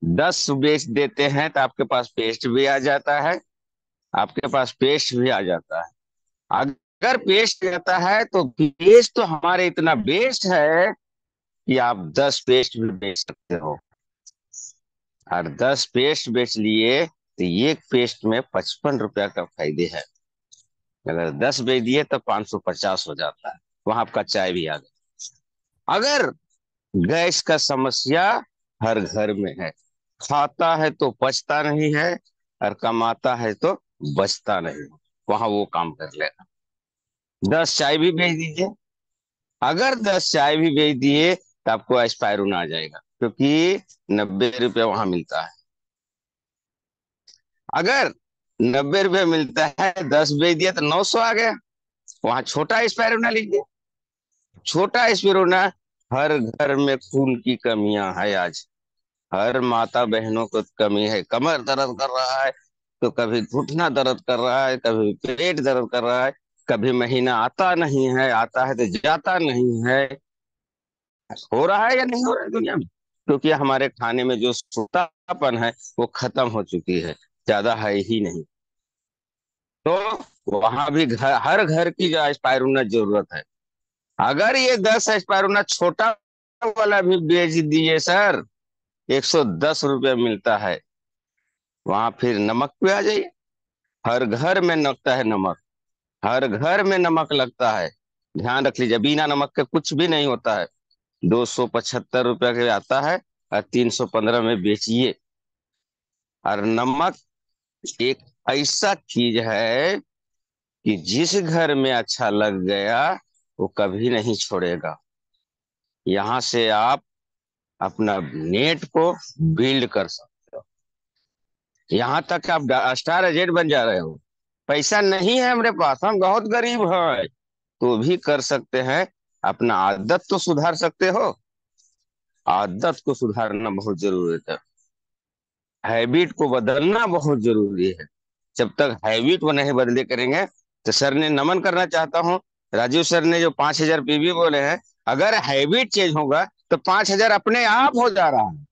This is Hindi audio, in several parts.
10 बेच देते हैं तो आपके पास पेस्ट भी आ जाता है, आपके पास पेस्ट भी आ जाता है। अगर पेस्ट रहता है तो पेस्ट तो हमारे इतना बेस्ट है कि आप 10 पेस्ट भी बेच सकते हो। और 10 पेस्ट बेच लिए तो एक पेस्ट में 55 रुपया का फायदे है। अगर 10 बेच दिए तो 550 हो जाता है। वहां आपका चाय भी आ गया। अगर गैस का समस्या हर घर में है, खाता है तो पचता नहीं है, और कमाता है तो बचता नहीं, वहां वो काम कर लेगा। 10 चाय भी बेच दीजिए। अगर 10 चाय भी बेच दिए तो आपको एक्सपायरून आ जाएगा, क्योंकि 90 रुपया वहां मिलता है। अगर 90 रुपया मिलता है, 10 बेच दिया तो 900 आ गया। वहां छोटा एक्सपायरून लीजिए। छोटा स्पिरुलिना। हर घर में खून की कमियां है आज। हर माता बहनों को कमी है, कमर दर्द कर रहा है तो कभी घुटना दर्द कर रहा है, कभी पेट दर्द कर रहा है, कभी महीना आता नहीं है, आता है तो जाता नहीं है। हो रहा है या नहीं हो रहा है दुनिया में? क्योंकि हमारे खाने में जो शुद्धतापन है वो खत्म हो चुकी है, ज्यादा है ही नहीं। तो वहां भी हर घर की जो स्पायरुलना जरूरत है। अगर ये 10 स्पायरुलना छोटा वाला भी बेच दिए सर, 110 रुपया मिलता है। वहां फिर नमक पे आ जाइए। हर घर में लगता है नमक। हर घर में नमक लगता है। ध्यान रख लीजिए, बिना नमक के कुछ भी नहीं होता है। 275 रुपया के आता है, और 315 में बेचिए। और नमक एक ऐसा चीज है कि जिस घर में अच्छा लग गया वो कभी नहीं छोड़ेगा। यहाँ से आप अपना नेट को बिल्ड कर सकते हो। यहाँ तक आप स्टार एजेंट बन जा रहे हो। पैसा नहीं है हमारे पास, हम बहुत गरीब हैं, तो भी कर सकते हैं। अपना आदत तो सुधार सकते हो। आदत को सुधारना बहुत जरूरी है। हैबिट को बदलना बहुत जरूरी है। जब तक हैबिट को नहीं बदले करेंगे, तो सर ने नमन करना चाहता हूँ। राजीव सर ने जो 5,000 पीवी बोले हैं, अगर हैबिट चेंज होगा तो 5,000 अपने आप हो जा रहा है,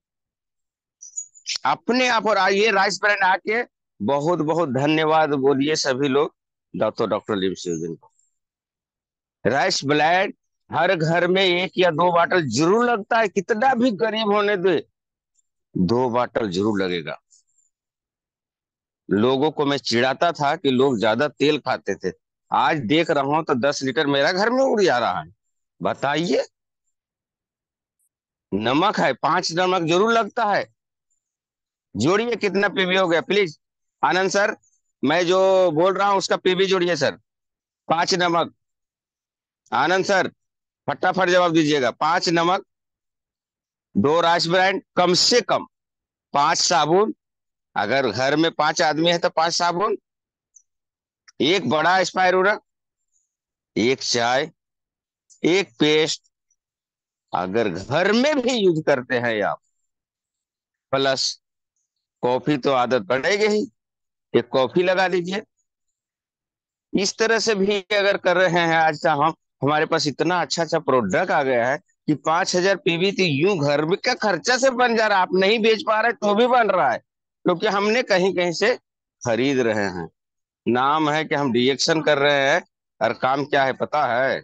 अपने आप। और आइए राइस ब्रांड आके बहुत बहुत धन्यवाद बोलिए सभी लोग डॉक्टर लिमसिंह को। राइस ब्रांड हर घर में एक या दो बाटल जरूर लगता है, कितना भी गरीब होने दे, दो बाटल जरूर लगेगा। लोगों को मैं चिढ़ाता था कि लोग ज्यादा तेल खाते थे। आज देख रहा हूं तो 10 लीटर मेरा घर में उड़ जा रहा है। बताइए। नमक है, 5 नमक जरूर लगता है। जोड़िए कितना पीवी हो गया प्लीज। आनंद सर, मैं जो बोल रहा हूँ उसका पीवी जोड़िए सर। 5 नमक। आनंद सर, फटाफट जवाब दीजिएगा। 5 नमक, दो राइस ब्रांड, कम से कम 5 साबुन। अगर घर में 5 आदमी है तो 5 साबुन, एक बड़ा स्पायरूरा, एक चाय, एक पेस्ट। अगर घर में भी यूज करते हैं आप, प्लस कॉफी तो आदत पड़ेगी ही, एक कॉफी लगा लीजिए। इस तरह से भी अगर कर रहे हैं आज तो हम, हमारे पास इतना अच्छा अच्छा प्रोडक्ट आ गया है कि 5,000 पीवी तो यूं घर में क्या खर्चा से बन जा रहा है। आप नहीं बेच पा रहे तो भी बन रहा है, क्योंकि हमने कहीं कहीं से खरीद रहे हैं। नाम है कि हम रिएक्शन कर रहे हैं, और काम क्या है पता है?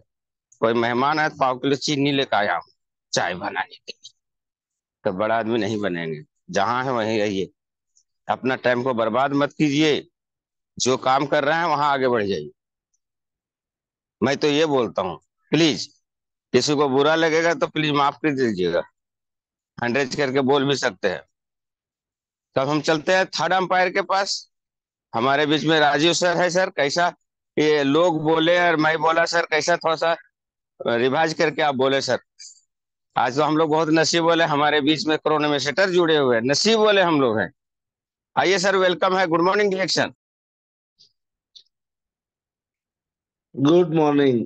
कोई मेहमान आए तो 5 किलो चीनी लेकर आया हूँ चाय बनाने के लिए। तो बड़ा आदमी नहीं बनेंगे। जहां है वहीं रहिए, अपना टाइम को बर्बाद मत कीजिए। जो काम कर रहे हैं वहां आगे बढ़ जाइए। मैं तो ये बोलता हूँ, प्लीज, किसी को बुरा लगेगा तो प्लीज माफ कर दीजिएगा। 100 करके बोल भी सकते हैं। तब हम चलते हैं थर्ड अंपायर के पास। हमारे बीच में राजीव सर है। सर कैसा, ये लोग बोले और मैं बोला सर, कैसा थोड़ा सा रिवाइज करके आप बोले सर। आज तो हम लोग बहुत नसीब वाले, हमारे बीच में क्रोनोमीटर जुड़े हुए हैं, नसीब वाले हम लोग हैं। आइए सर, वेलकम है। Good morning reaction. Good morning.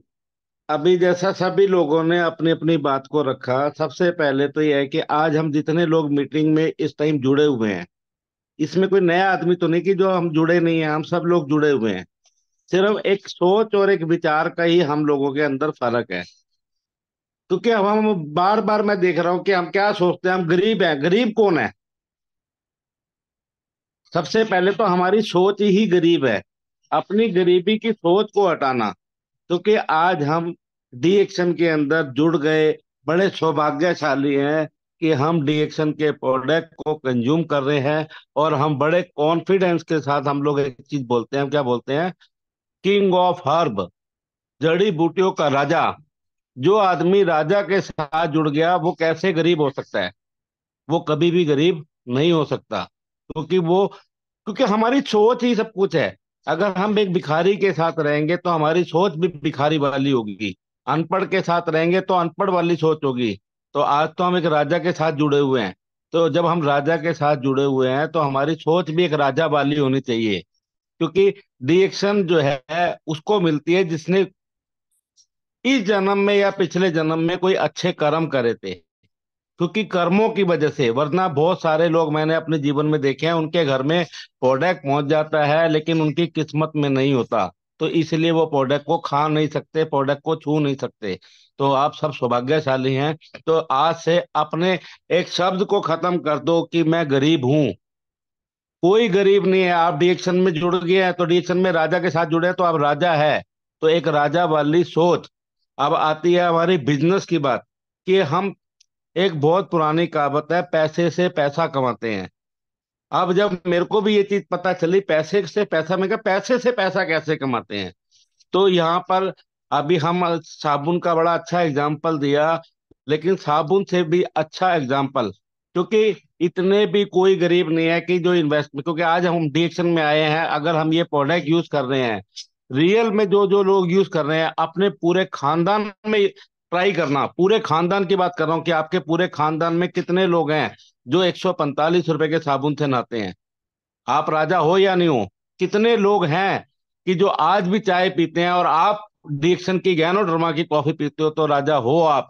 अभी जैसा सभी लोगों ने अपनी अपनी बात को रखा, सबसे पहले तो यह है कि आज हम जितने लोग मीटिंग में इस टाइम जुड़े हुए हैं, इसमें कोई नया आदमी तो नहीं कि जो हम जुड़े नहीं हैं। हम सब लोग जुड़े हुए हैं। सिर्फ एक सोच और एक विचार का ही हम लोगों के अंदर फर्क है। क्योंकि अब हम बार बार मैं देख रहा हूं कि हम क्या सोचते हैं, हम गरीब हैं। गरीब कौन है? सबसे पहले तो हमारी सोच ही गरीब है। अपनी गरीबी की सोच को हटाना। क्योंकि आज हम डी एक्शन के अंदर जुड़ गए, बड़े सौभाग्यशाली हैं कि हम डी एक्शन के प्रोडक्ट को कंज्यूम कर रहे हैं। और हम बड़े कॉन्फिडेंस के साथ हम लोग एक चीज बोलते हैं, हम क्या बोलते हैं? किंग ऑफ हर्ब, जड़ी बूटियों का राजा। जो आदमी राजा के साथ जुड़ गया वो कैसे गरीब हो सकता है? वो कभी भी गरीब नहीं हो सकता। क्योंकि हमारी सोच ही सब कुछ है। अगर हम एक भिखारी के साथ रहेंगे तो हमारी सोच भी भिखारी वाली होगी। अनपढ़ के साथ रहेंगे तो अनपढ़ वाली सोच होगी। तो आज तो हम एक राजा के साथ जुड़े हुए हैं। तो जब हम राजा के साथ जुड़े हुए हैं तो हमारी सोच भी एक राजा वाली होनी चाहिए। क्योंकि डिएक्शन जो है उसको मिलती है जिसने इस जन्म में या पिछले जन्म में कोई अच्छे कर्म करे थे। क्योंकि कर्मों की वजह से, वरना बहुत सारे लोग मैंने अपने जीवन में देखे हैं, उनके घर में प्रोडक्ट पहुंच जाता है लेकिन उनकी किस्मत में नहीं होता। तो इसलिए वो प्रोडक्ट को खा नहीं सकते, प्रोडक्ट को छू नहीं सकते। तो आप सब सौभाग्यशाली हैं। तो आज से अपने एक शब्द को खत्म कर दो कि मैं गरीब हूं। कोई गरीब नहीं है। आप डीएक्शन में जुड़ गए हैं तो डीएक्शन में राजा के साथ जुड़े हैं तो आप राजा है। तो एक राजा वाली सोच। अब आती है हमारी बिजनेस की बात, कि हम, एक बहुत पुरानी कहावत है, पैसे से पैसा कमाते हैं। अब जब मेरे को भी ये चीज पता चली, पैसे से पैसा, मैं कहा पैसे से पैसा कैसे कमाते हैं? तो यहाँ पर अभी हम साबुन का बड़ा अच्छा एग्जाम्पल दिया, लेकिन साबुन से भी अच्छा एग्जाम्पल, क्योंकि इतने भी कोई गरीब नहीं है कि जो इन्वेस्टमेंट, क्योंकि आज हम डिएक्शन में आए हैं, अगर हम ये प्रोडक्ट यूज कर रहे हैं, रियल में जो जो लोग यूज कर रहे हैं अपने पूरे खानदान में, ट्राई करना, पूरे खानदान की बात कर रहा हूँ कि आपके पूरे खानदान में कितने लोग हैं जो 145 रुपए के साबुन से नहाते हैं? आप राजा हो या नहीं हो? कितने लोग हैं कि जो आज भी चाय पीते हैं, और आप डिक्शन की गैनोडर्मा की कॉफी पीते हो, तो राजा हो आप।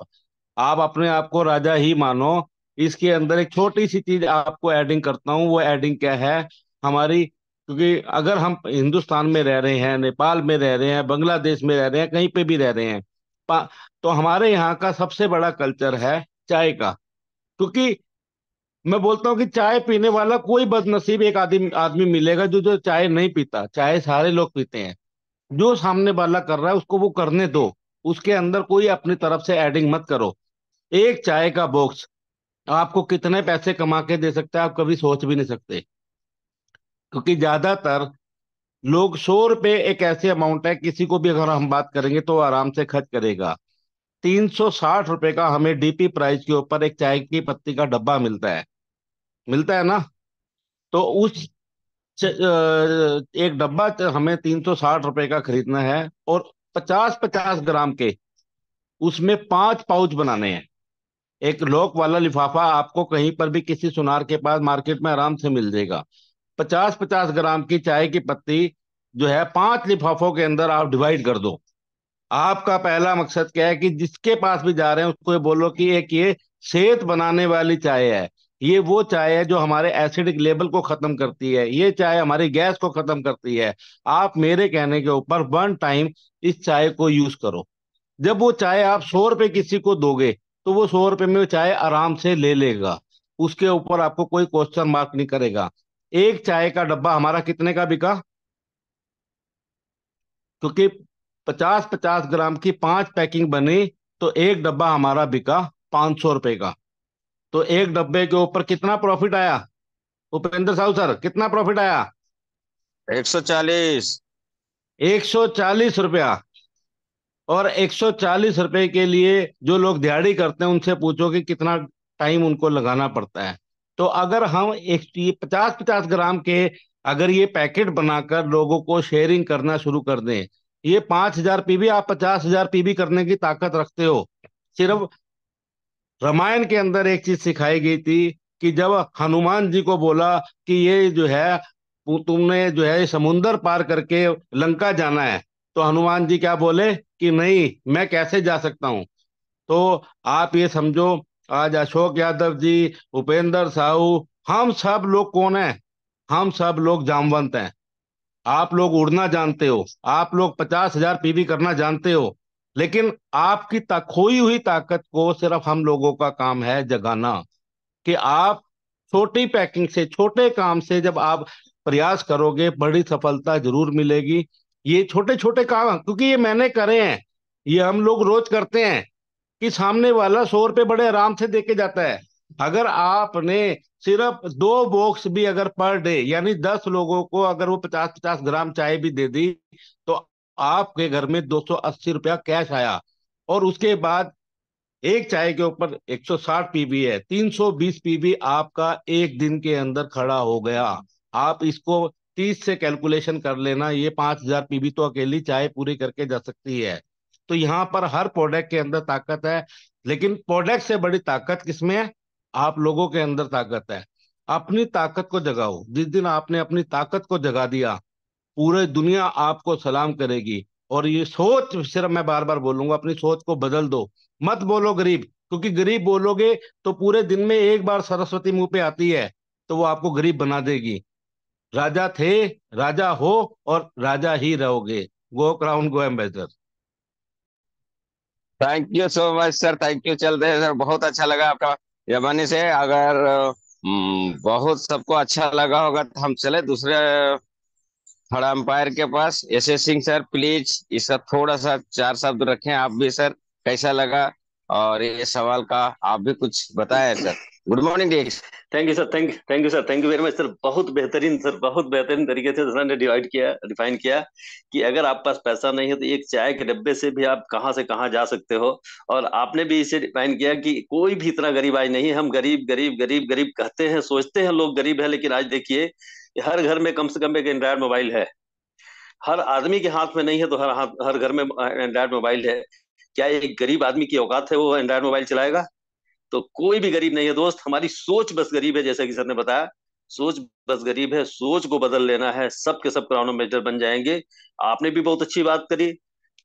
आप अपने आप को राजा ही मानो। इसके अंदर एक छोटी सी चीज आपको एडिंग करता हूँ। वो एडिंग क्या है हमारी? क्योंकि अगर हम हिंदुस्तान में रह रहे हैं, नेपाल में रह रहे हैं, बांग्लादेश में रह रहे हैं, कहीं पे भी रह रहे हैं, तो हमारे यहाँ का सबसे बड़ा कल्चर है चाय का। क्योंकि मैं बोलता हूँ कि चाय पीने वाला कोई बदनसीब एक आदमी आदमी मिलेगा जो जो चाय नहीं पीता। चाय सारे लोग पीते हैं। जो सामने वाला कर रहा है उसको वो करने दो। उसके अंदर कोई अपनी तरफ से एडिंग मत करो। एक चाय का बॉक्स आपको कितने पैसे कमा के दे सकता है, आप कभी सोच भी नहीं सकते। क्योंकि ज्यादातर लोग, 100 रुपए एक ऐसे अमाउंट है, किसी को भी अगर हम बात करेंगे तो वो आराम से खर्च करेगा। 360 रुपए का हमें डीपी प्राइस के ऊपर एक चाय की पत्ती का डब्बा मिलता है ना? तो उस एक डब्बा हमें 360 रुपए का खरीदना है, और 50-50 ग्राम के उसमें 5 पाउच बनाने हैं। एक लॉक वाला लिफाफा आपको कहीं पर भी किसी सुनार के पास मार्केट में आराम से मिल जाएगा। 50-50 ग्राम की चाय की पत्ती जो है 5 लिफाफों के अंदर आप डिवाइड कर दो। आपका पहला मकसद क्या है कि जिसके पास भी जा रहे हैं उसको ये बोलो कि एक ये सेहत बनाने वाली चाय है। ये वो चाय है जो हमारे एसिडिक लेवल को खत्म करती है, ये चाय हमारी गैस को खत्म करती है। आप मेरे कहने के ऊपर 1 टाइम इस चाय को यूज करो। जब वो चाय आप 100 रुपए किसी को दोगे तो वो 100 रुपए में वो चाय आराम से ले लेगा। उसके ऊपर आपको कोई क्वेश्चन मार्क नहीं करेगा। एक चाय का डब्बा हमारा कितने का बिका? क्योंकि 50-50 ग्राम की 5 पैकिंग बनी, तो एक डब्बा हमारा बिका 500 रुपए का। तो एक डब्बे के ऊपर कितना प्रॉफिट आया? उपेंद्र साहू सर, कितना प्रॉफिट आया? 140। 140 रुपया। और 140 रुपए के लिए जो लोग दिहाड़ी करते हैं उनसे पूछो कि कितना टाइम उनको लगाना पड़ता है। तो अगर हम एक 50-50 ग्राम के, अगर ये पैकेट बनाकर लोगों को शेयरिंग करना शुरू कर दें, ये 5,000 पीवी आप 50,000 पीवी करने की ताकत रखते हो। सिर्फ रामायण के अंदर एक चीज सिखाई गई थी कि जब हनुमान जी को बोला कि ये जो है, तुमने जो है समुंदर पार करके लंका जाना है, तो हनुमान जी क्या बोले कि नहीं, मैं कैसे जा सकता हूँ? तो आप ये समझो, आज अशोक यादव जी, उपेंद्र साहू, हम सब लोग कौन हैं? हम सब लोग जामवंत हैं। आप लोग उड़ना जानते हो, आप लोग 50,000 पीवी करना जानते हो। लेकिन आपकी खोई हुई ताकत को सिर्फ हम लोगों का काम है जगाना। कि आप छोटी पैकिंग से, छोटे काम से जब आप प्रयास करोगे, बड़ी सफलता जरूर मिलेगी। ये छोटे छोटे काम, क्योंकि ये मैंने करे हैं, ये हम लोग रोज करते हैं, कि सामने वाला 100 रुपये बड़े आराम से देके जाता है। अगर आपने सिर्फ 2 बॉक्स भी अगर पर डे, यानी 10 लोगों को अगर वो 50-50 ग्राम चाय भी दे दी, तो आपके घर में 280 रुपया कैश आया। और उसके बाद एक चाय के ऊपर 160 पीवी है, 320 पीवी आपका एक दिन के अंदर खड़ा हो गया। आप इसको 30 से कैलकुलेशन कर लेना, ये 5000 पीवी तो अकेली चाय पूरी करके जा सकती है। तो यहाँ पर हर प्रोडक्ट के अंदर ताकत है। लेकिन प्रोडक्ट से बड़ी ताकत किसमें है? आप लोगों के अंदर ताकत है। अपनी ताकत को जगाओ। जिस दिन आपने अपनी ताकत को जगा दिया, पूरे दुनिया आपको सलाम करेगी। और ये सोच, सिर्फ मैं बार बार बोलूंगा, अपनी सोच को बदल दो। मत बोलो गरीब, क्योंकि गरीब बोलोगे तो पूरे दिन में एक बार सरस्वती मुंह पे आती है, तो वो आपको गरीब बना देगी। राजा थे, राजा हो, और राजा ही रहोगे। Go crown, go ambassador. Thank you so much sir, thank you. चलते हैं सर, बहुत अच्छा लगा आपका जबानी से। अगर बहुत सबको अच्छा लगा होगा तो हम चले दूसरे थर्ड अंपायर के पास। S S Singh sir, please इसका थोड़ा सा 4 शब्द रखें आप भी सर। कैसा लगा और ये सवाल का आप भी कुछ बताएं सर। गुड मॉर्निंग डेक्स। Thank you sir, thank you sir, thank you very much sir. बहुत बेहतरीन सर, बहुत बेहतरीन तरीके से सर ने डिवाइड किया, डिफाइन किया कि अगर आप पास पैसा नहीं है तो एक चाय के डब्बे से भी आप कहाँ से कहाँ जा सकते हो। और आपने भी इसे डिफाइन किया कि कोई भी इतना गरीब आज नहीं है। हम गरीब गरीब गरीब गरीब कहते हैं, सोचते हैं लोग गरीब है, लेकिन आज देखिए कि हर घर में कम से कम एक एंड्रॉयड मोबाइल है। हर आदमी के हाथ में नहीं है तो हर घर में एंड्रॉयड मोबाइल है। क्या एक गरीब आदमी की औकात है वो एंड्रॉयड मोबाइल चलाएगा? तो कोई भी गरीब नहीं है दोस्त, हमारी सोच बस गरीब है, जैसा कि सर ने बताया। सोच बस गरीब है, सोच को बदल लेना है, सब के सब क्राउन मेजर बन जाएंगे। आपने भी बहुत अच्छी बात करी।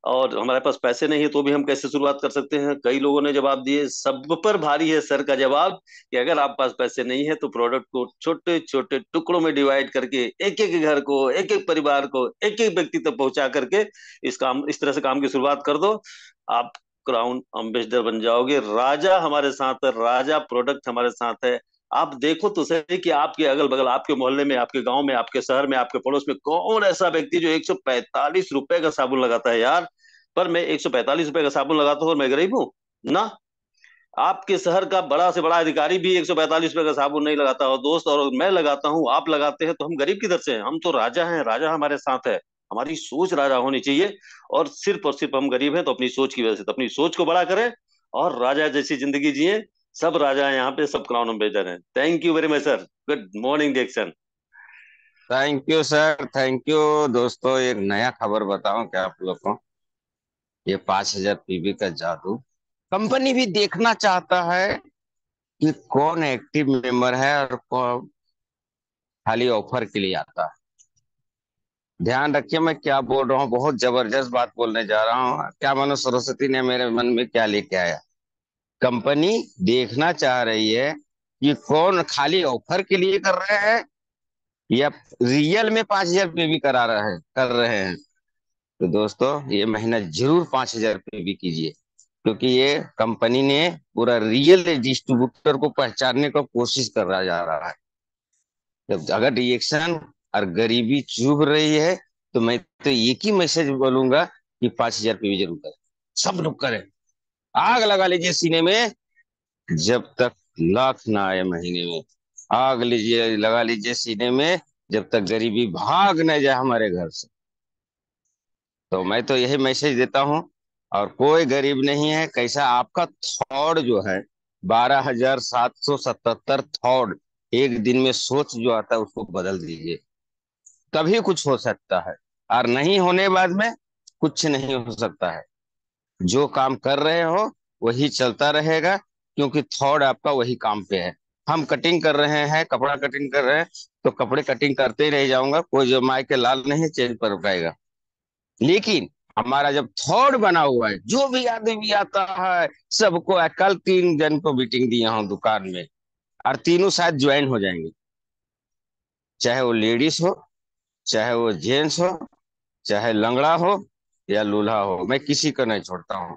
और हमारे पास पैसे नहीं है तो भी हम कैसे शुरुआत कर सकते हैं? कई लोगों ने जवाब दिए, सब पर भारी है सर का जवाब कि अगर आप पास पैसे नहीं है तो प्रोडक्ट को छोटे छोटे टुकड़ों में डिवाइड करके एक एक घर को, एक एक परिवार को, एक एक व्यक्ति तक पहुंचा करके इस तरह से काम की शुरुआत कर दो। आप क्राउन अम्बेसडर बन जाओगे। राजा हमारे साथ है, राजा प्रोडक्ट हमारे साथ है। आप देखो तो सही कि आपके अगल बगल, आपके मोहल्ले में, आपके गांव में, आपके शहर में, आपके पड़ोस में कौन ऐसा व्यक्ति जो 145 रुपए का साबुन लगाता है यार? पर मैं 145 रुपए का साबुन लगाता हूँ और मैं गरीब हूँ ना? आपके शहर का बड़ा से बड़ा अधिकारी भी 145 रुपए का साबुन नहीं लगाता हो दोस्त, और मैं लगाता हूँ, आप लगाते हैं, तो हम गरीब किधर से हैं? हम तो राजा हैं, राजा हमारे साथ है। हमारी सोच राजा होनी चाहिए। और सिर्फ हम गरीब हैं तो अपनी सोच की वजह से, तो अपनी सोच को बड़ा करें और राजा जैसी जिंदगी जिए। सब राजा हैं यहाँ पे, सब क्राउन अम्बेसडर हैं। Thank you very much sir. Good morning Dixon. Thank you sir, thank you. दोस्तों, एक नया खबर बताऊं क्या आप लोग को? ये 5000 पीबी का जादू कंपनी भी देखना चाहता है कि कौन एक्टिव मेंबर है और कौन खाली ऑफर के लिए आता है। ध्यान रखिए मैं क्या बोल रहा हूँ, बहुत जबरदस्त बात बोलने जा रहा हूँ। क्या मानो सरस्वती ने मेरे मन में क्या लेके आया। कंपनी देखना चाह रही है कि कौन खाली ऑफर के लिए कर रहे हैं या रियल में 5000 पे भी करा रहे हैं, कर रहे हैं। तो दोस्तों, ये मेहनत जरूर 5000 पे भी कीजिए, क्योंकि ये कंपनी ने पूरा रियल डिस्ट्रीब्यूटर को पहचानने का कोशिश कर रहा जा रहा है। जब अगर रिएक्शन और गरीबी चुभ रही है, तो मैं तो एक ही मैसेज बोलूंगा कि 5000 पे भी जरूर करें। सब लोग करें। आग लगा लीजिए सीने में, जब तक लाख ना आए महीने में। आग लीजिए, लगा लीजिए सीने में, जब तक गरीबी भाग न जाए हमारे घर से। तो मैं तो यही मैसेज देता हूँ। और कोई गरीब नहीं है। कैसा आपका थॉट जो है, 12777 थॉट एक दिन में सोच जो आता है उसको बदल दीजिए, तभी कुछ हो सकता है। और नहीं होने बाद में कुछ नहीं हो सकता है। जो काम कर रहे हो वही चलता रहेगा, क्योंकि थॉट आपका वही काम पे है। हम कटिंग कर रहे हैं, कपड़ा कटिंग कर रहे हैं, तो कपड़े कटिंग करते ही रह जाऊंगा, कोई जो माई के लाल नहीं चेंज कर पाएगा। लेकिन हमारा जब थॉट बना हुआ है, जो भी आदमी आता है सबको, कल 3 जन को मीटिंग दिया हूँ दुकान में, और तीनों शायद ज्वाइन हो जाएंगे। चाहे वो लेडीज हो, चाहे वो जेंट्स हो, चाहे लंगड़ा हो, या लूल्हा हो, मैं किसी को नहीं छोड़ता हूँ।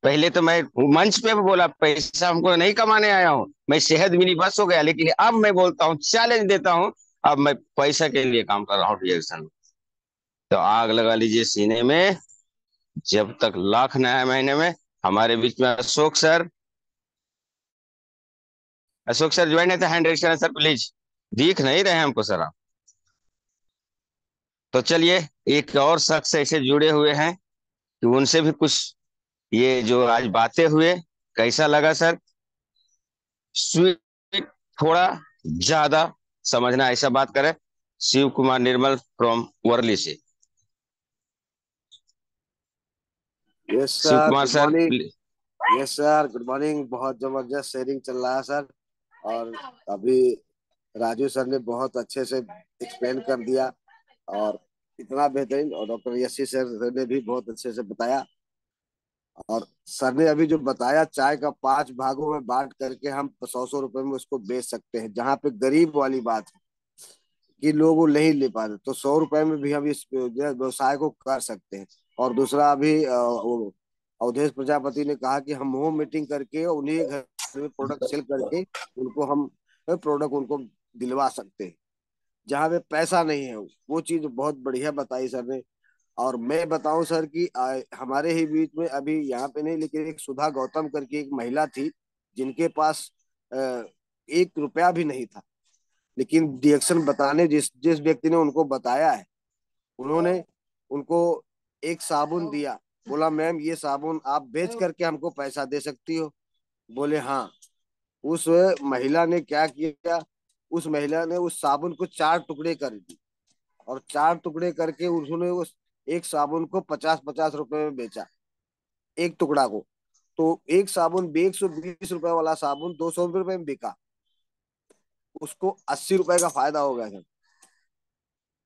पहले तो मैं मंच पे भी बोला पैसा हमको नहीं कमाने आया हूँ, मैं सेहत मिली बस हो गया, लेकिन अब मैं बोलता हूँ, चैलेंज देता हूँ, अब मैं पैसा के लिए काम कर रहा हूँ डिएक्शन। तो आग लगा लीजिए सीने में, जब तक लाख न आए महीने में। हमारे बीच में Ashok sir, Ashok sir join है तो हैंड रेस करें सर प्लीज। दिख नहीं रहे हमको सर आप। तो चलिए, एक और शख्स ऐसे जुड़े हुए हैं कि उनसे भी कुछ, ये जो आज बातें हुए, कैसा लगा सर? स्वीट थोड़ा ज्यादा समझना, ऐसा बात करें। शिव कुमार निर्मल फ्रॉम वर्ली से। Yes Shiv sir, Kumar good sir. Morning. Yes sir, good morning. बहुत जबरदस्त शेयरिंग चल रहा है सर। और अभी राजू सर ने बहुत अच्छे से एक्सप्लेन कर दिया, और इतना बेहतरीन। और डॉक्टर यशी सर ने भी बहुत अच्छे से बताया। और सर ने अभी जो बताया, चाय का 5 भागों में बांट करके हम 100-100 रुपए में उसको बेच सकते हैं, जहाँ पे गरीब वाली बात है कि लोग वो नहीं ले पाते, तो 100 रुपए में भी हम इस व्यवसाय को कर सकते हैं। और दूसरा, अभी वो अवधेश प्रजापति ने कहा कि हम होम मीटिंग करके उन्हीं घर में प्रोडक्ट सेल करके उनको हम प्रोडक्ट उनको दिलवा सकते हैं, जहाँ पे पैसा नहीं है। वो चीज बहुत बढ़िया बताई सर ने। और मैं बताऊं सर कि हमारे ही बीच में, अभी यहाँ पे नहीं, लेकिन एक सुधा गौतम करके एक महिला थी, जिनके पास 1 रुपया भी नहीं था, लेकिन डिएक्शन बताने जिस जिस व्यक्ति ने उनको बताया है, उन्होंने उनको एक साबुन दिया। बोला, मैम ये साबुन आप बेच करके हमको पैसा दे सकती हो? बोले हाँ। उस महिला ने क्या किया, उस महिला ने उस साबुन को 4 टुकड़े कर दी, और 4 टुकड़े करके उन्होंने उस एक साबुन को 50-50 रुपए में बेचा, एक टुकड़ा को। तो एक साबुन, 120 रुपए वाला साबुन 200 रुपए में बिका। उसको 80 रुपए का फायदा हो गया था।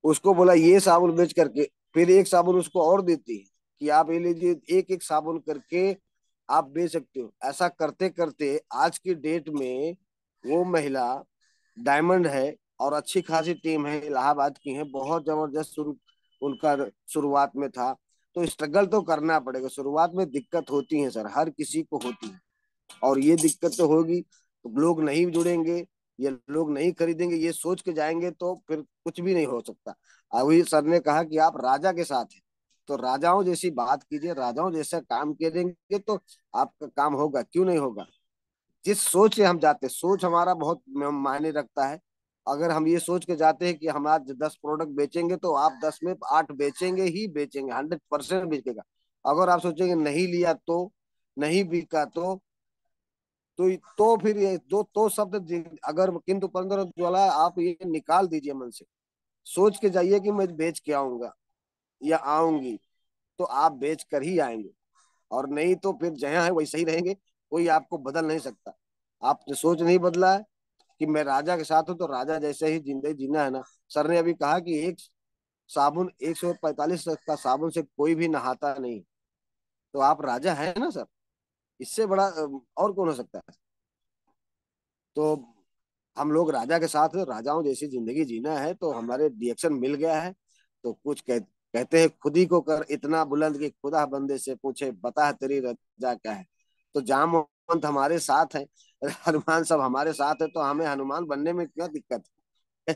उसको बोला ये साबुन बेच करके, फिर एक साबुन उसको और देती है कि आप ये लीजिए, एक एक साबुन करके आप बेच सकते हो। ऐसा करते करते आज की डेट में वो महिला डायमंड है, और अच्छी खासी टीम है, इलाहाबाद की है, बहुत जबरदस्त शुरू उनका शुरुआत में था। तो स्ट्रगल तो करना पड़ेगा, शुरुआत में दिक्कत होती है सर, हर किसी को होती है। और ये दिक्कत तो होगी, तो लोग नहीं जुड़ेंगे, ये लोग नहीं खरीदेंगे, ये सोच के जाएंगे, तो फिर कुछ भी नहीं हो सकता। अभी सर ने कहा कि आप राजा के साथ हैं, तो राजाओं जैसी बात कीजिए, राजाओं जैसा काम करेंगे तो आपका काम होगा, क्यों नहीं होगा? जिस सोच से हम जाते हैं, सोच हमारा बहुत मायने रखता है। अगर हम ये सोच के जाते हैं कि हम आज 10 प्रोडक्ट बेचेंगे, तो आप 10 में 8 बेचेंगे ही बेचेंगे, 100% बिकेगा। अगर आप सोचेंगे नहीं लिया तो, नहीं बिका तो फिर ये दो तो शब्द अगर किंतु पंद्रह ज्वाला आप ये निकाल दीजिए मन से। सोच के जाइए कि मैं बेच के आऊंगा या आऊंगी, तो आप बेच कर ही आएंगे। और नहीं तो फिर जहाँ है वैसे ही रहेंगे, कोई आपको बदल नहीं सकता। आपने सोच नहीं बदला है कि मैं राजा के साथ हूँ, तो राजा जैसे ही जिंदगी जीना है ना। सर ने अभी कहा कि एक साबुन, 145 का साबुन से कोई भी नहाता नहीं, तो आप राजा है ना सर। इससे बड़ा और कौन हो सकता है? तो हम लोग राजा के साथ, राजाओं जैसी जिंदगी जीना है, तो हमारे रिएक्शन मिल गया है। तो कुछ कहते हैं, खुद ही को कर इतना बुलंद कि खुदा बंदे से पूछे, बता तेरी रजा क्या है। तो जामवंत हमारे साथ है, हनुमान सब हमारे साथ है, तो हमें हनुमान बनने में क्या दिक्कत है?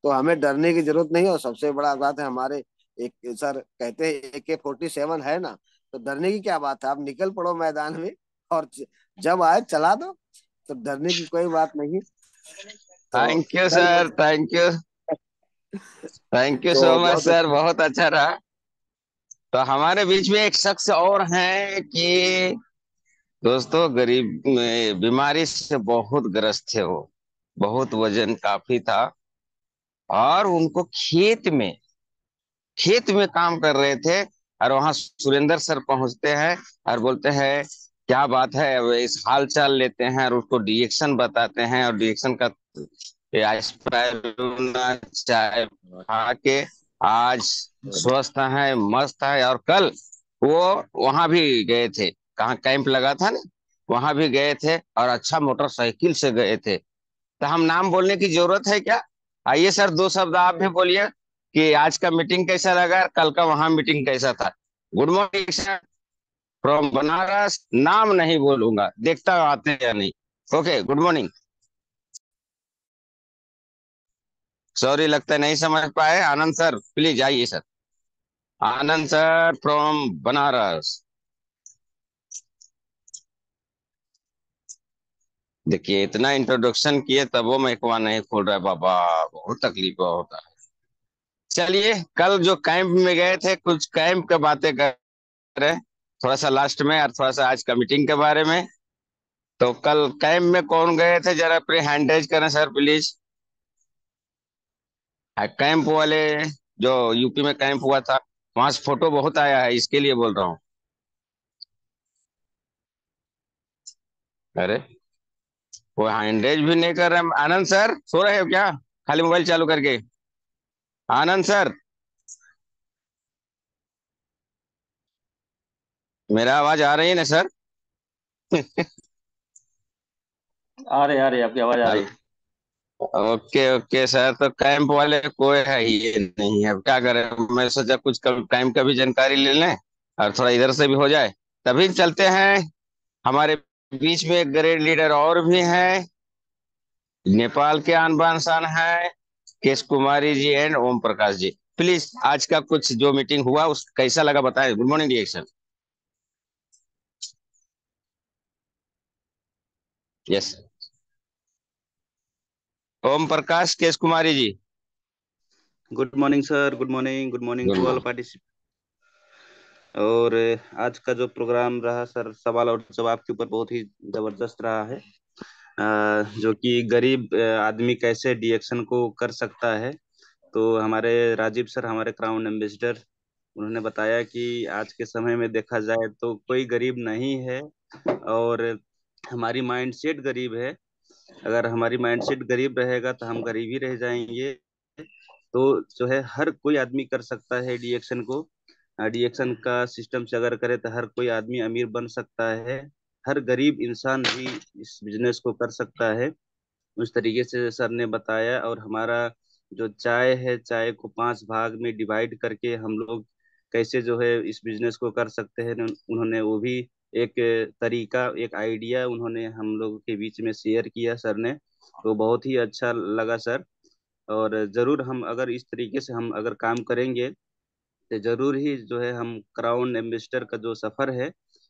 तो हमें डरने की जरूरत नहीं है। और सबसे बड़ा बात है, हमारे एक सर कहते हैं AK-47 है ना, तो डरने की क्या बात है? आप निकल पड़ो मैदान में, और जब आए चला दो, तो डरने की कोई बात नहीं। तो thank you sir sir, thank you, thank you तो सो मच बहुत सर, बहुत अच्छा रहा। तो हमारे बीच में एक शख्स और हैं कि दोस्तों, गरीब बीमारी से बहुत ग्रस्त थे वो, बहुत वजन काफी था। और उनको खेत में काम कर रहे थे, और वहां सुरेंद्र सर पहुंचते हैं और बोलते हैं क्या बात है, अब इस हाल चाल लेते हैं और उसको डिएक्शन बताते हैं, और डिएक्शन का स्पाइरुलिना चाय खा के आज स्वस्थ है, मस्त है। और कल वो वहां भी गए थे, कहाँ कैंप लगा था ना, वहां भी गए थे, और अच्छा मोटरसाइकिल से गए थे। तो हम नाम बोलने की जरूरत है क्या? आइए सर, 2 शब्द आप भी बोलिए कि आज का मीटिंग कैसा लगा, कल का वहां मीटिंग कैसा था। Good morning sir from Banaras. नाम नहीं बोलूंगा, देखता हूं आते हैं या नहीं। Okay, good morning. सॉरी, लगता है नहीं समझ पाए। आनंद सर प्लीज आइए sir. Anand sir from Banaras. देखिए, इतना इंट्रोडक्शन किए तब वो महकमा नहीं खोल रहा है बाबा, बहुत तकलीफ होता है। चलिए, कल जो कैंप में गए थे, कुछ कैंप की बातें कर रहे हैं, थोड़ा सा लास्ट में, और थोड़ा सा आज का मीटिंग के बारे में। तो कल कैंप में कौन गए थे, जरा अपने हैंड रेज करें सर प्लीज। कैंप वाले, जो यूपी में कैंप हुआ था, वहां से फोटो बहुत आया है, इसके लिए बोल रहा हूँ। अरे, वो हैंड रेज भी नहीं कर रहे हैं। आनंद सर सो रहे हो क्या, खाली मोबाइल चालू करके? आनंद सर, मेरा आवाज आ रही है ना सर? आ रही आपकी आवाज आ रही हेलो। है। ओके ओके सर, तो कैंप वाले कोई है ही नहीं है, अब क्या करें। मैं सोचा कुछ कैंप का भी जानकारी ले लें, और थोड़ा इधर से भी हो जाए, तभी चलते हैं। हमारे बीच में एक ग्रेट लीडर और भी हैं, नेपाल के आन बान शान है, केश कुमारी जी एंड ओम प्रकाश जी। प्लीज आज का कुछ जो मीटिंग हुआ उस कैसा लगा बताएं। Good morning reaction. Yes, Om Prakash, Kesh Kumari ji. Good morning sir, good morning good to all morning. Participant. और आज का जो प्रोग्राम रहा सर, सवाल और जवाब के ऊपर बहुत ही जबरदस्त रहा है। जो कि गरीब आदमी कैसे डीएक्शन को कर सकता है। तो हमारे राजीव सर, हमारे क्राउन एम्बेसडर, उन्होंने बताया कि आज के समय में देखा जाए तो कोई गरीब नहीं है, और हमारी माइंडसेट गरीब है। अगर हमारी माइंडसेट गरीब रहेगा तो हम गरीब ही रह जाएंगे। तो जो है हर कोई आदमी कर सकता है डीएक्शन को। डीएक्शन का सिस्टम से अगर करे तो हर कोई आदमी अमीर बन सकता है। हर गरीब इंसान भी इस बिजनेस को कर सकता है। उस तरीके से सर ने बताया। और हमारा जो चाय है, चाय को 5 भाग में डिवाइड करके हम लोग कैसे जो है इस बिजनेस को कर सकते हैं, उन्होंने वो भी एक तरीका, एक आइडिया उन्होंने हम लोगों के बीच में शेयर किया सर ने। तो बहुत ही अच्छा लगा सर। और जरूर हम अगर इस तरीके से हम अगर काम करेंगे तो जरूर ही जो है हम क्राउन एम्बेसडर का जो सफर है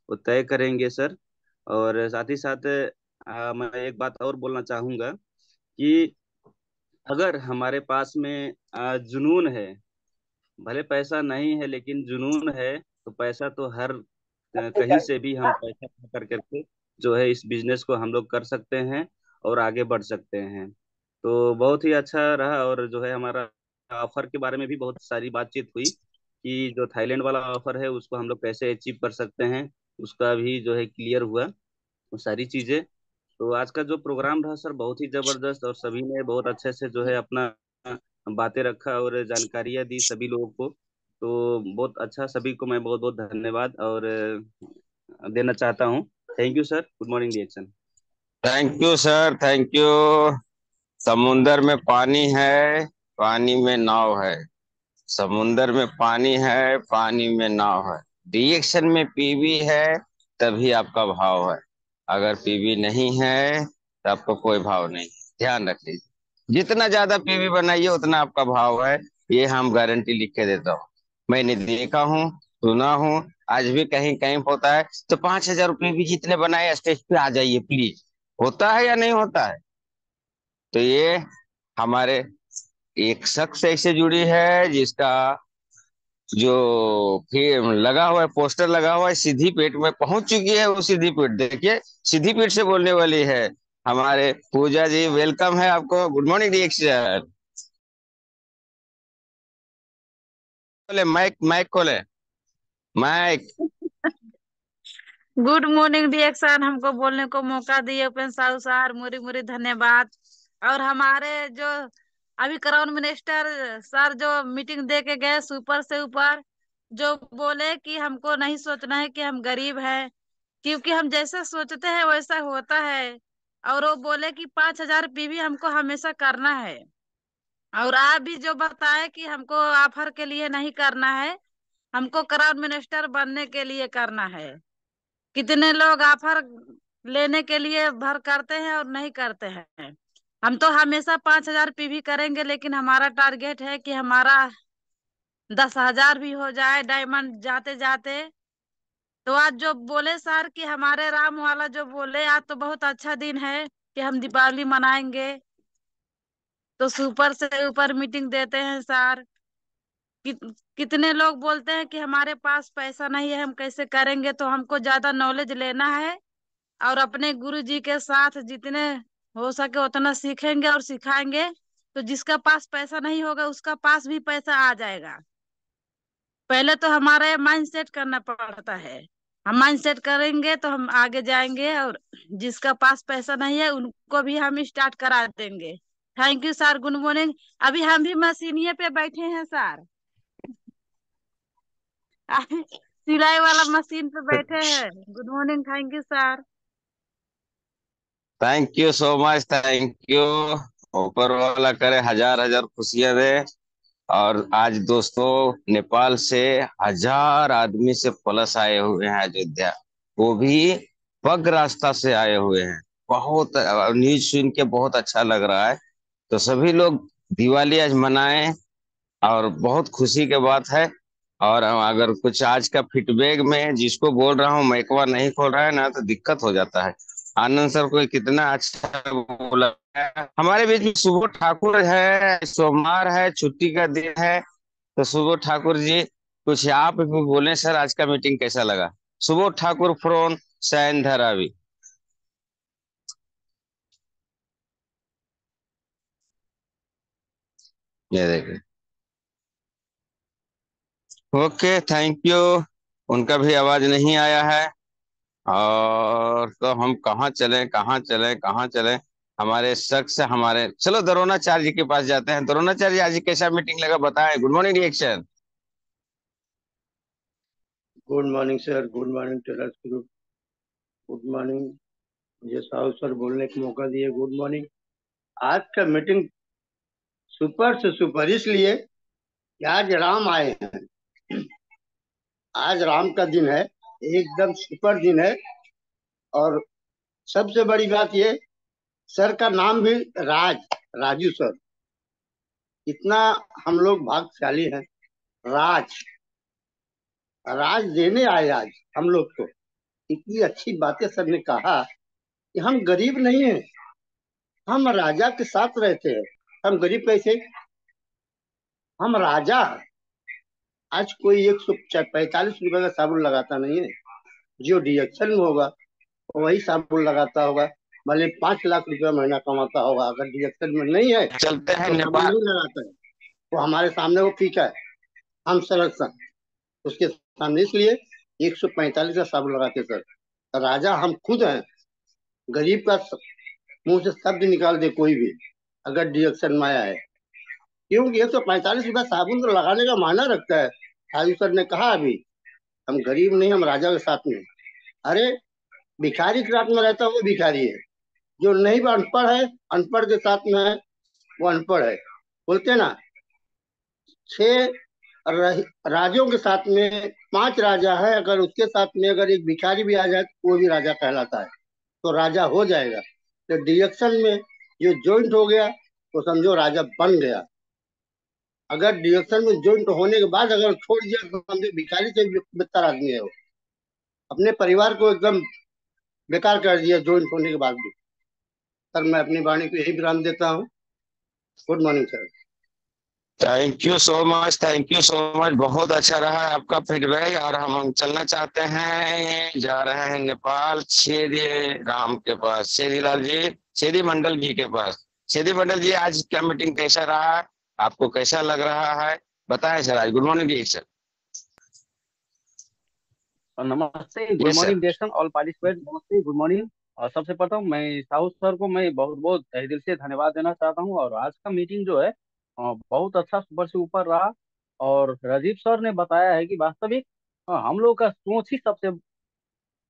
वो तय करेंगे सर। और साथ ही साथ मैं एक बात और बोलना चाहूंगा कि अगर हमारे पास में जुनून है, भले पैसा नहीं है लेकिन जुनून है, तो पैसा तो हर कहीं से भी हम पैसा कर करके जो है इस बिजनेस को हम लोग कर सकते हैं और आगे बढ़ सकते हैं। तो बहुत ही अच्छा रहा। और जो है हमारा ऑफर के बारे में भी बहुत सारी बातचीत हुई कि जो थाईलैंड वाला ऑफर है उसको हम लोग कैसे अचीव कर सकते हैं, उसका भी जो है क्लियर हुआ वो सारी चीजें। तो आज का जो प्रोग्राम रहा सर बहुत ही जबरदस्त, और सभी ने बहुत अच्छे से जो है अपना बातें रखा और जानकारियां दी सभी लोगों को। तो बहुत अच्छा, सभी को मैं बहुत बहुत धन्यवाद और देना चाहता हूँ। Thank you sir, good morning reaction. Thank you sir, thank you. समुंदर में पानी है, पानी में नाव है। समुंदर में पानी है, पानी में नाव है। रिएक्शन में पीवी है, तभी आपका भाव है। अगर पीवी नहीं है तो आपको कोई भाव नहीं। ध्यान रख लीजिए, जितना ज्यादा पीवी बनाइए उतना आपका भाव है। ये हम गारंटी लिख के देता हूँ। मैंने देखा हूँ, सुना हूँ। आज भी कहीं कहीं होता है तो 5,000 रुपये भी जितने बनाए स्टेज पे आ जाइए प्लीज। होता है या नहीं होता है? तो ये हमारे एक शख्स ऐसे जुड़ी है जिसका जो फिर लगा हुआ है, पोस्टर लगा हुआ है, सीधी पेट में पहुंच चुकी है। वो सीधी पेट देखिए, सीधी पेट से बोलने वाली है। हमारे पूजा जी, वेलकम है आपको। Good morning reaction. खोले माइक, माइक खोले, माइक। गुड मॉर्निंग डिएक्शन, हमको बोलने को मौका दिए उपेंद्र साहू सर, मुरी मुरी धन्यवाद। और हमारे जो अभी क्राउन मिनिस्टर सर जो मीटिंग दे के गए सुपर से ऊपर, जो बोले कि हमको नहीं सोचना है कि हम गरीब हैं, क्योंकि हम जैसा सोचते हैं वैसा होता है। और वो बोले कि 5,000 पीवी हमको हमेशा करना है। और आप भी जो बताए कि हमको ऑफर के लिए नहीं करना है, हमको क्राउन मिनिस्टर बनने के लिए करना है। कितने लोग ऑफर लेने के लिए भर करते हैं और नहीं करते हैं। हम तो हमेशा 5,000 पीवी करेंगे, लेकिन हमारा टारगेट है कि हमारा 10,000 भी हो जाए डायमंड जाते जाते। तो आज जो बोले सर कि हमारे राम वाला जो बोले, आज तो बहुत अच्छा दिन है कि हम दीपावली मनाएंगे। तो सुपर से ऊपर मीटिंग देते हैं सर। कितने लोग बोलते हैं कि हमारे पास पैसा नहीं है, हम कैसे करेंगे। तो हमको ज्यादा नॉलेज लेना है और अपने गुरु जी के साथ जितने हो सके उतना सीखेंगे और सिखाएंगे। तो जिसका पास पैसा नहीं होगा उसका पास भी पैसा आ जाएगा। पहले तो हमारा माइंड सेट करना पड़ता है। हम माइंड सेट करेंगे तो हम आगे जाएंगे, और जिसका पास पैसा नहीं है उनको भी हम स्टार्ट करा देंगे। Thank you sir, good morning. अभी हम भी मशीनिए पे बैठे हैं सर। सिलाई वाला मशीन पे बैठे हैं। Good morning, thank you sir. Thank you so much, thank you. ऊपर वाला करे हजार हजार खुशियां दे। और आज दोस्तों नेपाल से 1,000 आदमी से प्लस आए हुए हैं अयोध्या, वो भी पग रास्ता से आए हुए हैं। बहुत न्यूज सुन के बहुत अच्छा लग रहा है। तो सभी लोग दिवाली आज मनाएं, और बहुत खुशी की बात है। और अगर कुछ आज का फीडबैक में जिसको बोल रहा हूँ माइकवा नहीं खोल रहा है ना, तो दिक्कत हो जाता है। आनंद सर को कितना अच्छा बोला है। हमारे बीच में सुबोध ठाकुर है, सोमवार है, छुट्टी का दिन है। तो सुबोध ठाकुर जी, कुछ आप भी बोले सर, आज का मीटिंग कैसा लगा। सुबोध ठाकुर फ्रॉम सैन धरावी। ये देखिए। Okay, thank you. उनका भी आवाज नहीं आया है। और तो हम कहाँ चले, कहाँ चले, कहाँ चले। हमारे शख्स हमारे, चलो द्रोणाचार्य जी के पास जाते हैं। द्रोणाचार्य जी, आज कैसा मीटिंग लगा, बताएं। Good morning reaction. Good morning sir, good morning tailors group, good morning. मुझे साहु सर बोलने का मौका दिए, गुड मॉर्निंग। आज का मीटिंग सुपर से सुपर इसलिए कि आज राम आए हैं। आज राम का दिन है, एकदम सुपर दिन है। और सबसे बड़ी बात ये, सर का नाम भी राजू सर। इतना हम लोग भाग्यशाली हैं। राज राज देने आए आज हम लोग को। इतनी अच्छी बातें सर ने कहा कि हम गरीब नहीं हैं, हम राजा के साथ रहते हैं। हम गरीब कैसे, हम राजा हैं। आज कोई 145 रुपए का साबुन लगाता नहीं है। जो डीएक्शन में होगा वही साबुन लगाता होगा। भले 5 लाख रुपया महीना कमाता होगा, अगर डीएक्शन में नहीं है चलते हैं तो साबुन नेपाल। नहीं लगाता है। वो हमारे सामने वो फीका है, हम सलग उसके सामने। इसलिए 145 का साबुन लगाते सर। राजा हम खुद हैं। गरीब का मुंह से शब्द निकाल दे कोई भी, अगर डीएक्शन में आया है। क्योंकि 145 रुपया साबुन तो लगाने का मायना रखता है। साजू सर ने कहा अभी, हम गरीब नहीं, हम राजा के साथ में। अरे भिखारी के साथ में रहता है वो भिखारी है, जो नहीं भी अनपढ़ है, अनपढ़ के साथ में है वो अनपढ़ है। बोलते ना, 6 राजों के साथ में 5 राजा है, अगर उसके साथ में अगर एक भिखारी भी आ जाए तो वो भी राजा कहलाता है, तो राजा हो जाएगा। तो डिएक्शन में जो ज्वाइंट हो गया तो समझो राजा बन गया। अगर डिएक्शन में ज्वाइंट होने के बाद अगर छोड़ दिया तो समझो भिखारी से भी बेहतर आदमी है वो। अपने परिवार को एकदम बेकार कर दिया ज्वाइंट होने के बाद भी। सर मैं अपनी वाणी को यही विराम देता हूँ। Good morning sir. Thank you so much, thank you so much. बहुत अच्छा रहा आपका फीडबैक। और हम चलना चाहते हैं, जा रहे हैं नेपाल, छेदी राम के पास, छेदी लाल जी, छेदी मंडल जी के पास। छेदी मंडल जी, आज क्या मीटिंग कैसा रहा, आपको कैसा लग रहा है, बताएं सर। आज गुड मॉर्निंग जी सर। और नमस्ते, good yes sir. Morning Dixon all participant, नमस्ते, गुड मॉर्निंग। और सबसे प्रथम मैं साहू सर को मैं बहुत बहुत तहे दिल से धन्यवाद देना चाहता हूं। और आज का मीटिंग जो है बहुत अच्छा, सुपर से ऊपर रहा। और राजीव सर ने बताया है कि वास्तविक हम लोग का सोच ही सबसे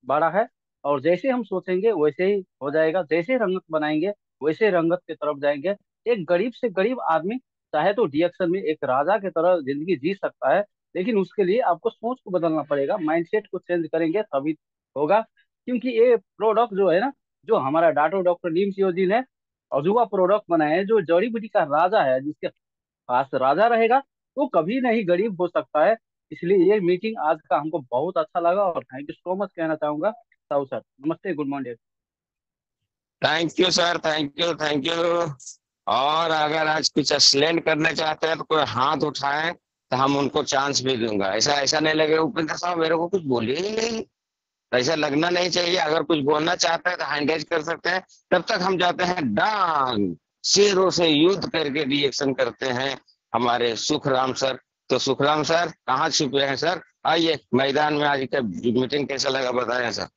बड़ा है। और जैसे हम सोचेंगे वैसे ही हो जाएगा, जैसे रंगत बनाएंगे वैसे रंगत की तरफ जाएंगे। एक गरीब से गरीब आदमी चाहे तो डीएक्शन में एक राजा की तरह जिंदगी जी सकता है, लेकिन उसके लिए आपको सोच को बदलना पड़ेगा, माइंडसेट को चेंज करेंगे तभी होगा। क्योंकि ये प्रोडक्ट जो है ना, जो हमारा डॉक्टर नीम सियोजी ने अजूबा प्रोडक्ट बनाया है, जो जड़ी बूटी का राजा है, जिसके पास राजा रहेगा वो कभी नहीं गरीब हो सकता है। इसलिए ये मीटिंग आज का हमको बहुत अच्छा लगा और थैंक यू सो मच कहना चाहूंगा। साहू सर नमस्ते, good morning. Thank you sir, thank you, thank you. और अगर आज कुछ एक्सप्लेन करने चाहते हैं तो कोई हाथ उठाएं, तो हम उनको चांस भी दूंगा। ऐसा ऐसा नहीं लगे उपेंद्र साहब मेरे को कुछ बोलिए ही नहीं, ऐसा लगना नहीं चाहिए। अगर कुछ बोलना चाहते हैं तो हैंड रेज कर सकते हैं। तब तक हम जाते हैं डांग, शेरों से युद्ध करके रिएक्शन करते हैं हमारे सुखराम सर। तो सुखराम सर कहाँ छुपे हैं सर? आइए मैदान में, आज का मीटिंग कैसा लगा बताएं sir.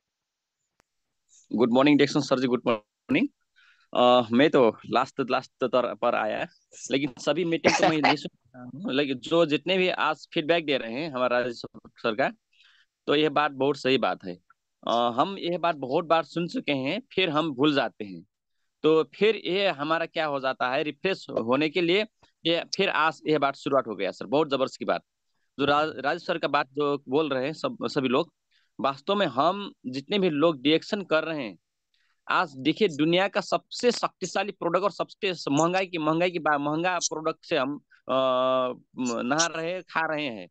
Good morning Dixon sir ji, good morning. मैं तो लास्ट लास्ट पर आया है, लेकिन सभी मीटिंग को मैं नहीं सुन रहा हूँ। लेकिन जो जितने भी आज फीडबैक दे रहे हैं हमारा सर का, तो यह बात बहुत सही बात है। हम यह बात बहुत बार सुन चुके हैं, फिर हम भूल जाते हैं। तो फिर ये हमारा क्या हो जाता है, रिफ्रेश होने के लिए ये फिर आज यह बात शुरुआत हो गया सर। बहुत जबरदस्त की बात जो राजू सर का बात जो बोल रहे हैं सभी लोग, वास्तव में हम जितने भी लोग रिएक्शन कर रहे हैं, आज देखिए दुनिया का सबसे शक्तिशाली प्रोडक्ट और सबसे महंगा प्रोडक्ट से हम नहा रहे हैं, खा रहे हैं।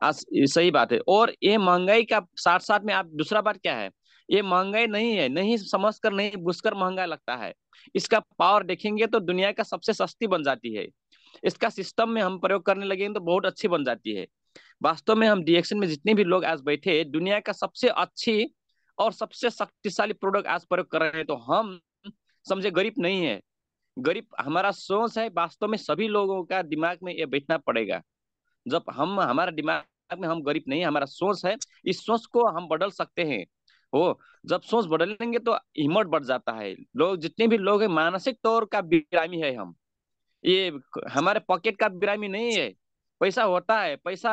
आज ये सही बात है। और ये महंगाई का साथ साथ में आप दूसरा बात क्या है, ये महंगाई नहीं है, नहीं समझ कर नहीं बुझकर महंगा लगता है। इसका पावर देखेंगे तो दुनिया का सबसे सस्ती बन जाती है। इसका सिस्टम में हम प्रयोग करने लगेंगे तो बहुत अच्छी बन जाती है। वास्तव में हम डीएक्शन में जितने भी लोग आज बैठे हैं, दुनिया का सबसे अच्छी और सबसे शक्तिशाली प्रोडक्ट आज प्रयोग कर रहे हैं। तो हम समझे गरीब नहीं है, गरीब हमारा सोच है। वास्तव में सभी लोगों का दिमाग में ये बैठना पड़ेगा। जब हम हमारा दिमाग में हम गरीब नहीं, हमारा सोच है, इस सोच को हम बदल सकते हैं। वो जब सोच बदलेंगे तो हिम्मत बढ़ जाता है। लोग जितने भी लोग हैं मानसिक तौर का बिरामी है हम, ये हमारे पॉकेट का बिरामी नहीं है। पैसा होता है, पैसा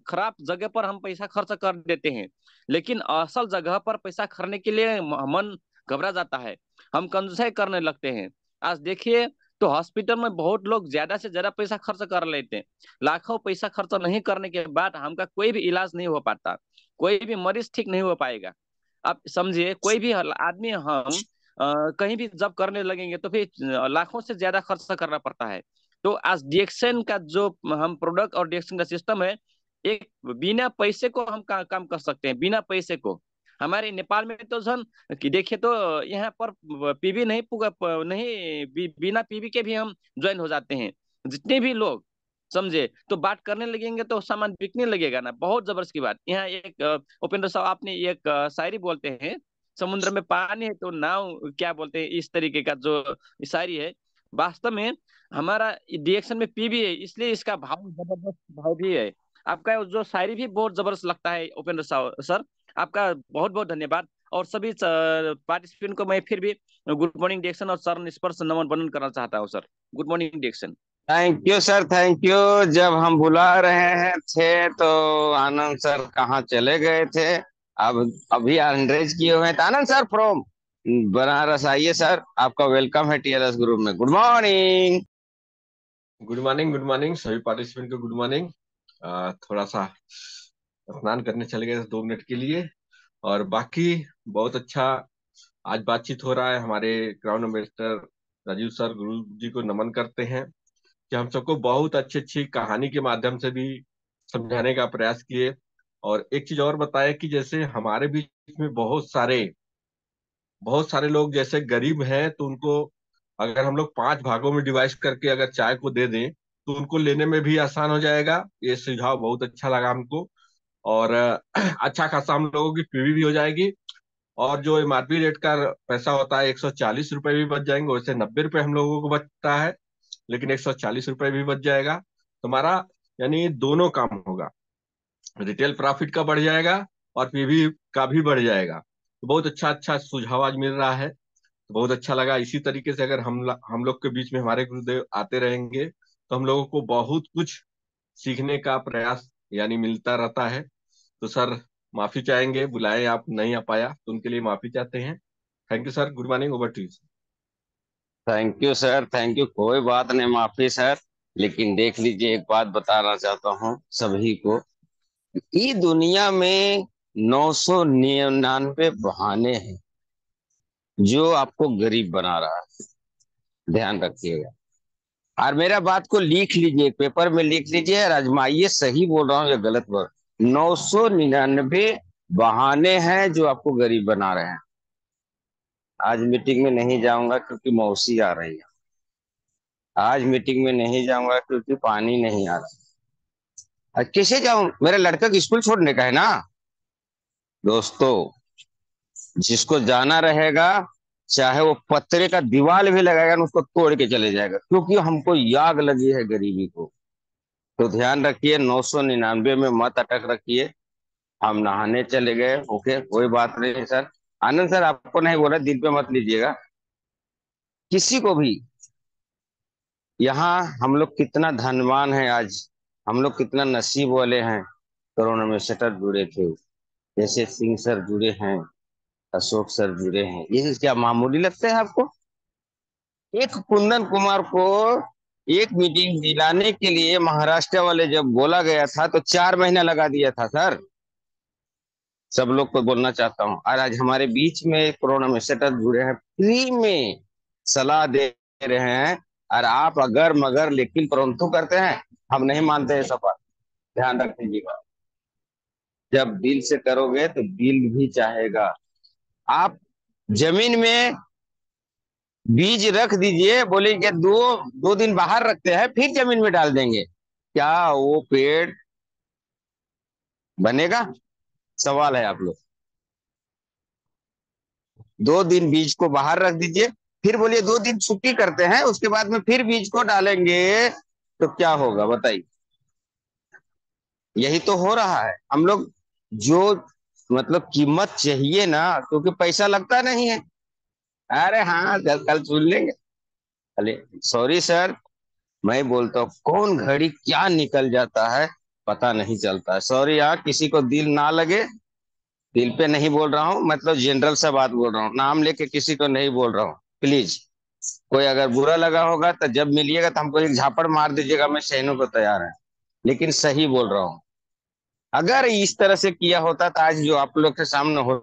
खराब जगह पर हम पैसा खर्च कर देते हैं, लेकिन असल जगह पर पैसा खर्चने के लिए मन घबरा जाता है, हम कंजूसाई करने लगते हैं। आज देखिए तो हॉस्पिटल में बहुत लोग ज्यादा से ज्यादा पैसा खर्च कर लेते हैं। लाखों पैसा खर्च नहीं करने के बाद हमका कोई भी इलाज नहीं हो पाता, कोई भी मरीज ठीक नहीं हो पाएगा। आप समझिए, कोई भी आदमी हम कहीं भी जब करने लगेंगे तो फिर लाखों से ज्यादा खर्च करना पड़ता है। तो आज डीएक्शन का जो हम प्रोडक्ट और डीएक्शन का सिस्टम है, एक बिना पैसे को हम काम कर सकते हैं, बिना पैसे को। हमारे नेपाल में तो जन कि देखिए तो यहाँ पर पीवी नहीं पुगा नहीं बिना पीवी के भी हम ज्वाइन हो जाते हैं, जितने भी लोग समझे। तो बात करने लगेंगे तो सामान बिकने लगेगा ना। बहुत जबरदस्त की बात। यहाँ एक उपेंद्र साहब आपने एक शायरी बोलते हैं, समुद्र में पानी है तो नाव क्या बोलते हैं, इस तरीके का जो शायरी है। वास्तव में हमारा रिएक्शन में पी भी है, इसलिए इसका भाव जबरदस्त भाव भी है। आपका जो शायरी भी बहुत जबरदस्त लगता है उपेंद्र साहब सर, आपका बहुत बहुत धन्यवाद। और सभी पार्टिसिपेंट को मैं फिर भी गुड मॉर्निंग डिएक्शन और सर स्पर्श नमन वंदन करना चाहता हूँ sir. Good morning Dixon. Thank you sir, thank you. जब हम बुला रहे हैं थे तो आनंद सर कहाँ चले गए थे? अब अभी अनरेज किए हुए हैं। तो आनंद सर फ्रॉम बनारस आइए सर, आपका वेलकम है टीएलएस ग्रुप में। Good morning. Good morning, good morning सभी पार्टिसिपेंट को गुड मॉर्निंग। थोड़ा सा स्नान करने चले गए थे 2 मिनट के लिए, और बाकी बहुत अच्छा आज बातचीत हो रहा है। हमारे क्राउन एम्बेसडर राजीव सर, गुरु जी को नमन करते हैं कि हम सबको बहुत अच्छी अच्छी कहानी के माध्यम से भी समझाने का प्रयास किए। और एक चीज और बताया कि जैसे हमारे बीच में बहुत सारे लोग जैसे गरीब हैं, तो उनको अगर हम लोग 5 भागों में डिवाइड करके अगर चाय को दे दें तो उनको लेने में भी आसान हो जाएगा। ये सुझाव बहुत अच्छा लगा हमको। और अच्छा खासा हम लोगों की पीवी भी हो जाएगी। और जो एमआरपी रेट का पैसा होता है 140 रुपए भी बच जाएंगे, वैसे 90 रुपए हम लोगों को बचता है, लेकिन 140 रुपए भी बच जाएगा। तुम्हारा यानी दोनों काम होगा, रिटेल प्रॉफिट का बढ़ जाएगा और पीवी का भी बढ़ जाएगा। तो बहुत अच्छा अच्छा सुझाव आज मिल रहा है, तो बहुत अच्छा लगा। इसी तरीके से अगर हम लोग के बीच में हमारे गुरुदेव आते रहेंगे तो हम लोगों को बहुत कुछ सीखने का प्रयास यानी मिलता रहता है। तो सर माफी चाहेंगे, बुलाए आप नहीं आ पाया तो उनके लिए माफी चाहते हैं। Thank you sir, good morning, over to you. Thank you sir, thank you. कोई बात नहीं, माफी सर। लेकिन देख लीजिए, एक बात बताना चाहता हूँ सभी को, ये दुनिया में 999 बहाने हैं जो आपको गरीब बना रहा है, ध्यान रखिएगा। और मेरा बात को लिख लीजिए, पेपर में लिख लीजिए और आजमाइए, सही बोल रहा हूँ या गलत बोल रहा हूँ। 999 बहाने हैं जो आपको गरीब बना रहे हैं। आज मीटिंग में नहीं जाऊंगा क्योंकि मौसी आ रही है, आज मीटिंग में नहीं जाऊंगा क्योंकि पानी नहीं आ रहा। और कैसे जाऊं, मेरे लड़के को स्कूल छोड़ने का है ना। दोस्तों, जिसको जाना रहेगा चाहे वो पत्थरे का दीवार भी लगाएगा ना, उसको तोड़ के चले जाएगा, क्योंकि हमको याद लगी है गरीबी को। तो ध्यान रखिए, 999 में मत अटक रखिए। हम नहाने चले गए, ओके, कोई बात नहीं सर। आनंद सर, आपको नहीं बोला, दिल पे मत लीजिएगा किसी को भी। यहाँ हम लोग कितना धनवान है आज, हम लोग कितना नसीब वाले हैं। कोरोना में शटर जुड़े थे, जैसे सिंह सर जुड़े हैं, अशोक सर जुड़े हैं। ये क्या मामूली लगता है आपको? एक कुंदन कुमार को एक मीटिंग दिलाने के लिए महाराष्ट्र वाले जब बोला गया था तो 4 महीना लगा दिया था सर। सब लोग को बोलना चाहता हूँ, और आज हमारे बीच में कोरोना में सेटल जुड़े हैं, फ्री में सलाह दे रहे हैं। और आप अगर मगर लेकिन परंतु करते हैं, हम नहीं मानते हैं सफर। ध्यान रख लीजिएगा, जब दिल से करोगे तो दिल भी चाहेगा। आप जमीन में बीज रख दीजिए, बोले कि दो दो दिन बाहर रखते हैं फिर जमीन में डाल देंगे, क्या वो पेड़ बनेगा? सवाल है आप लोग। 2 दिन बीज को बाहर रख दीजिए, फिर बोलिए 2 दिन छुट्टी करते हैं, उसके बाद में फिर बीज को डालेंगे, तो क्या होगा बताइए? यही तो हो रहा है। हम लोग जो मतलब कीमत चाहिए ना, क्योंकि पैसा लगता नहीं है। अरे हाँ, कल सुन लेंगे। अरे सॉरी सर, मैं बोलता हूँ कौन घड़ी क्या निकल जाता है पता नहीं चलता है। सॉरी, यहाँ किसी को दिल ना लगे, दिल पे नहीं बोल रहा हूँ, मतलब जनरल सा बात बोल रहा हूँ, नाम लेके किसी को नहीं बोल रहा हूँ। प्लीज, कोई अगर बुरा लगा होगा तो जब मिलिएगा तो हमको एक झापड़ मार दीजिएगा, मैं सहने को तैयार है। लेकिन सही बोल रहा हूँ, अगर इस तरह से किया होता तो आज जो आप लोग के सामने हो